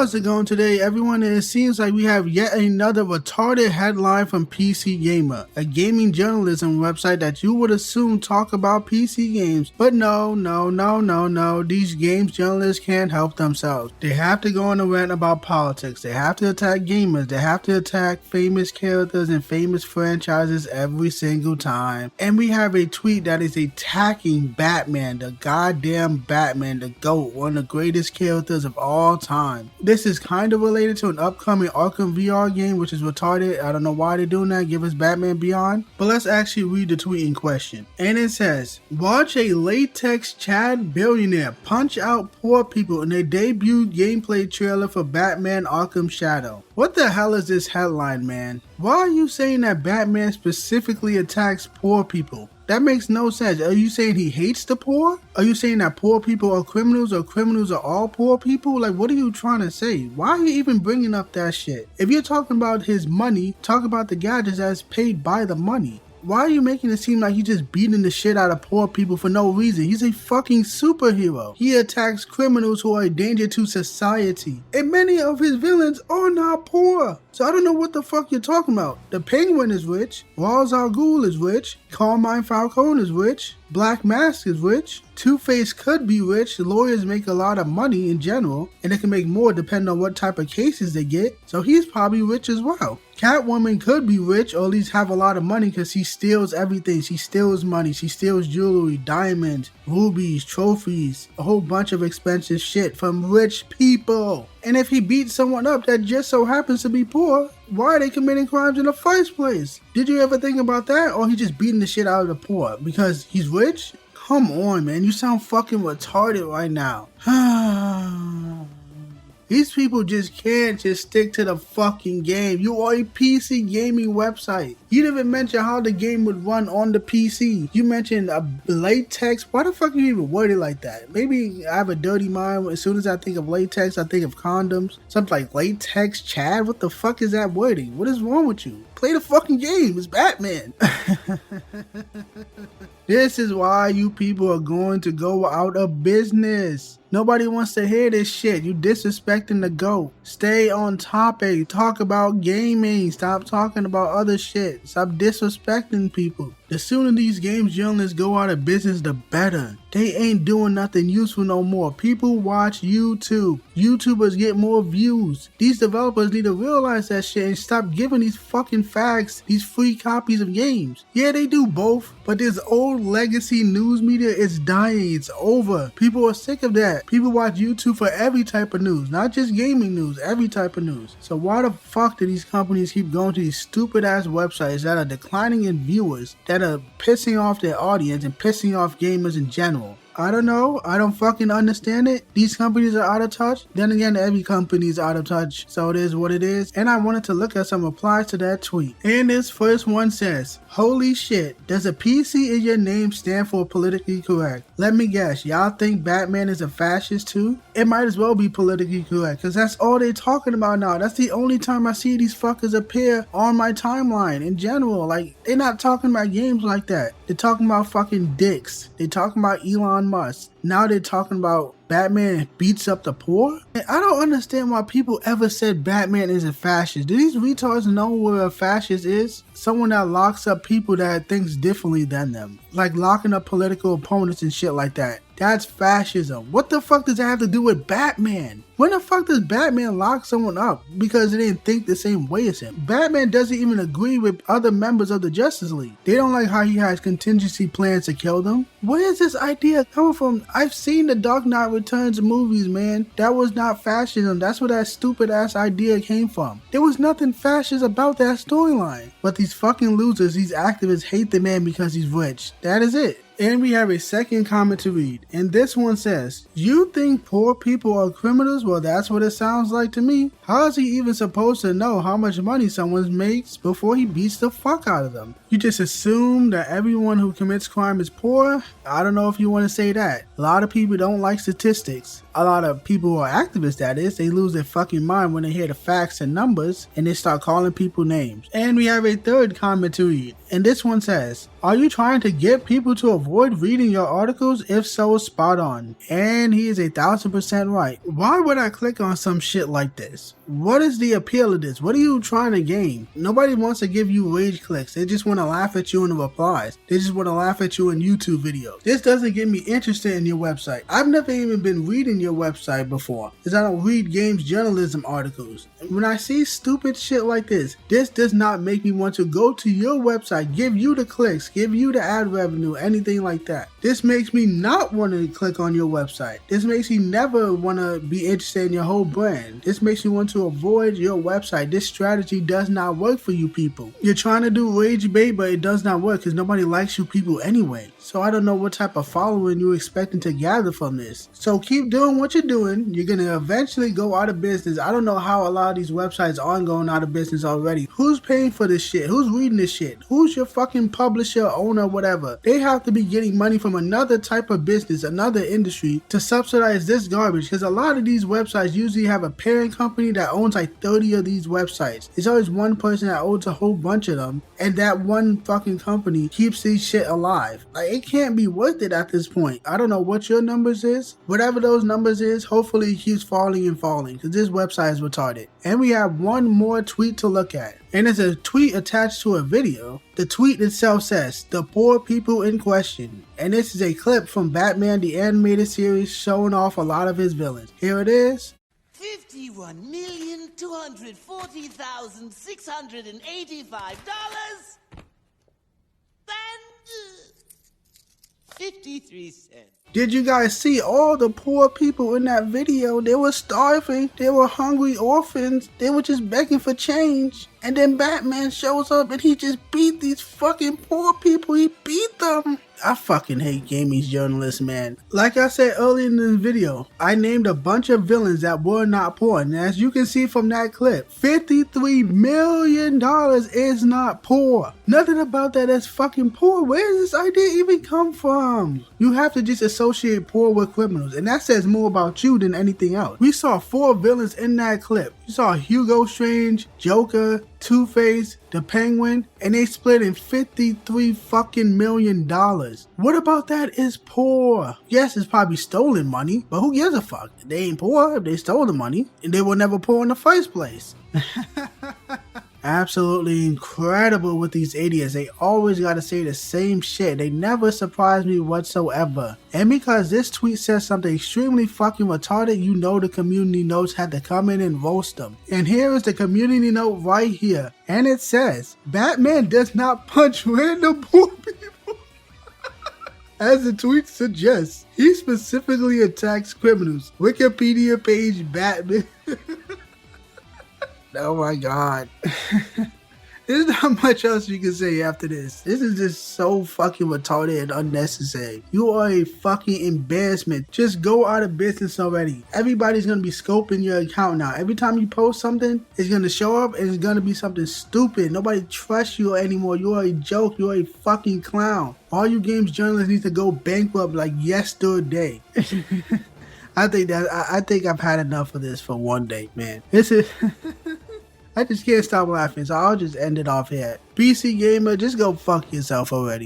How's it going today, everyone? And it seems like we have yet another retarded headline from PC Gamer, a gaming journalism website that you would assume talk about PC games. But no. These games journalists can't help themselves. They have to go on a rant about politics. They have to attack gamers. They have to attack famous characters and famous franchises every single time. And we have a tweet that is attacking Batman, the goddamn Batman, the GOAT, one of the greatest characters of all time. This is kind of related to an upcoming Arkham VR game, which is retarded. I don't know why they're doing that. Give us Batman Beyond. But let's actually read the tweet in question. And it says, watch a latex Chad billionaire punch out poor people in a debut gameplay trailer for Batman Arkham Shadow. What the hell is this headline, man? Why are you saying that Batman specifically attacks poor people? That makes no sense. Are you saying he hates the poor? Are you saying that poor people are criminals or criminals are all poor people? Like, what are you trying to say? Why are you even bringing up that shit? If you're talking about his money, talk about the gadgets that's paid by the money. Why are you making it seem like he's just beating the shit out of poor people for no reason? He's a fucking superhero. He attacks criminals who are a danger to society. And many of his villains are not poor. So I don't know what the fuck you're talking about. The Penguin is rich. Ra's al Ghul is rich. Carmine Falcone is rich. Black Mask is rich. Two-Face could be rich. Lawyers make a lot of money in general, and they can make more depending on what type of cases they get. So he's probably rich as well. Catwoman could be rich, or at least have a lot of money, because she steals everything. She steals money. She steals jewelry, diamonds, rubies, trophies, a whole bunch of expensive shit from rich people. And if he beats someone up that just so happens to be poor, why are they committing crimes in the first place? Did you ever think about that? Or he just beating the shit out of the poor because he's rich? Come on, man. You sound fucking retarded right now. These people just can't just stick to the fucking game. You are a PC gaming website. You didn't even mention how the game would run on the PC. You mentioned a latex. Why the fuck you even word it like that? Maybe I have a dirty mind. As soon as I think of latex, I think of condoms. Something like latex Chad. What the fuck is that wording? What is wrong with you? Play the fucking game. It's Batman. This is why you people are going to go out of business. Nobody wants to hear this shit. You disrespecting the GOAT. Stay on topic. Talk about gaming. Stop talking about other shit. Stop disrespecting people. The sooner these games journalists go out of business, the better. They ain't doing nothing useful no more. People watch YouTube. YouTubers get more views. These developers need to realize that shit and stop giving these fucking fags these free copies of games. Yeah, they do both, but this old legacy news media is dying. It's over. People are sick of that. People watch YouTube for every type of news, not just gaming news, every type of news. So why the fuck do these companies keep going to these stupid ass websites that are declining in viewers, that are pissing off their audience and pissing off gamers in general? I don't know. I don't fucking understand it. These companies are out of touch. Then again, every company is out of touch. So it is what it is. And I wanted to look at some replies to that tweet. And this first one says, holy shit, does a PC in your name stand for politically correct? Let me guess, y'all think Batman is a fascist too? It might as well be politically correct, because that's all they're talking about now. That's the only time I see these fuckers appear on my timeline in general. Like, they're not talking about games like that. They're talking about fucking dicks. They're talking about Elon Musk. Now they're talking about Batman beats up the poor? And I don't understand why people ever said Batman is a fascist. Do these retards know what a fascist is? Someone that locks up people that thinks differently than them. Like locking up political opponents and shit like that. That's fascism. What the fuck does that have to do with Batman? When the fuck does Batman lock someone up because they didn't think the same way as him? Batman doesn't even agree with other members of the Justice League. They don't like how he has contingency plans to kill them. Where is this idea coming from? I've seen the Dark Knight Returns movies, man. That was not fascism. That's where that stupid ass idea came from. There was nothing fascist about that storyline. But these fucking losers, these activists hate the man because he's rich. That is it. And we have a second comment to read. And this one says, you think poor people are criminals? Well, that's what it sounds like to me. How is he even supposed to know how much money someone makes before he beats the fuck out of them? You just assume that everyone who commits crime is poor? I don't know if you want to say that. A lot of people don't like statistics. A lot of people who are activists, that is, they lose their fucking mind when they hear the facts and numbers and they start calling people names. And we have a third comment to read. And this one says, are you trying to get people to avoid reading your articles? If so, spot on. And he is 1000% right. Why would I click on some shit like this? What is the appeal of this? What are you trying to gain? Nobody wants to give you rage clicks. They just want to laugh at you in the replies. They just want to laugh at you in YouTube videos. This doesn't get me interested in your website. I've never even been reading your website before, because I don't read games journalism articles. When I see stupid shit like this does not make me want to go to your website, give you the clicks, give you the ad revenue, anything like that. This makes me not want to click on your website. This makes me never want to be interested in your whole brand. This makes me want to avoid your website. This strategy does not work for you people. You're trying to do rage bait, but it does not work because nobody likes you people anyway. So I don't know what type of following you're expecting to gather from this. So keep doing what you're doing. You're going to eventually go out of business. I don't know how a lot of these websites aren't going out of business already. Who's paying for this shit? Who's reading this shit? Who's your fucking publisher, owner, whatever? They have to be getting money from another type of business, another industry to subsidize this garbage, because a lot of these websites usually have a parent company that owns like 30 of these websites. There's always one person that owns a whole bunch of them, and that one fucking company keeps these shit alive. Like, it can't be worth it at this point. I don't know what your numbers is. Whatever those numbers is, hopefully it keeps falling and falling, because this website is retarded. And we have one more tweet to look at. And it's a tweet attached to a video. The tweet itself says, "The poor people in question." And this is a clip from Batman the Animated Series showing off a lot of his villains. Here it is. $51,240,685 and 53 cents. Did you guys see all the poor people in that video? They were starving. They were hungry orphans. They were just begging for change. And then Batman shows up and he just beat these fucking poor people. He beat them. I fucking hate gaming journalists, man. Like I said earlier in the video, I named a bunch of villains that were not poor. And as you can see from that clip, $53 million is not poor. Nothing about that is fucking poor. Where does this idea even come from? You have to just associate poor with criminals. And that says more about you than anything else. We saw 4 villains in that clip. You saw Hugo Strange, Joker, Two-Face, the Penguin, and they split in $53 fucking million. What about that is poor? Yes, it's probably stolen money, but who gives a fuck? They ain't poor if they stole the money, and they were never poor in the first place. Absolutely incredible with these idiots. They always gotta say the same shit. They never surprise me whatsoever. And because this tweet says something extremely fucking retarded, you know the community notes had to come in and roast them. And here is the community note right here. And it says, Batman does not punch random poor people. As the tweet suggests, he specifically attacks criminals. Wikipedia page Batman. Oh my god. There's not much else you can say after this. This is just so fucking retarded and unnecessary. You are a fucking embarrassment. Just go out of business already. Everybody's gonna be scoping your account now. Every time you post something, it's gonna show up and it's gonna be something stupid. Nobody trusts you anymore. You are a joke. You are a fucking clown. All you games journalists need to go bankrupt like yesterday. I think I've had enough of this for one day, man. This is I just can't stop laughing, so I'll just end it off here. PC Gamer, just go fuck yourself already.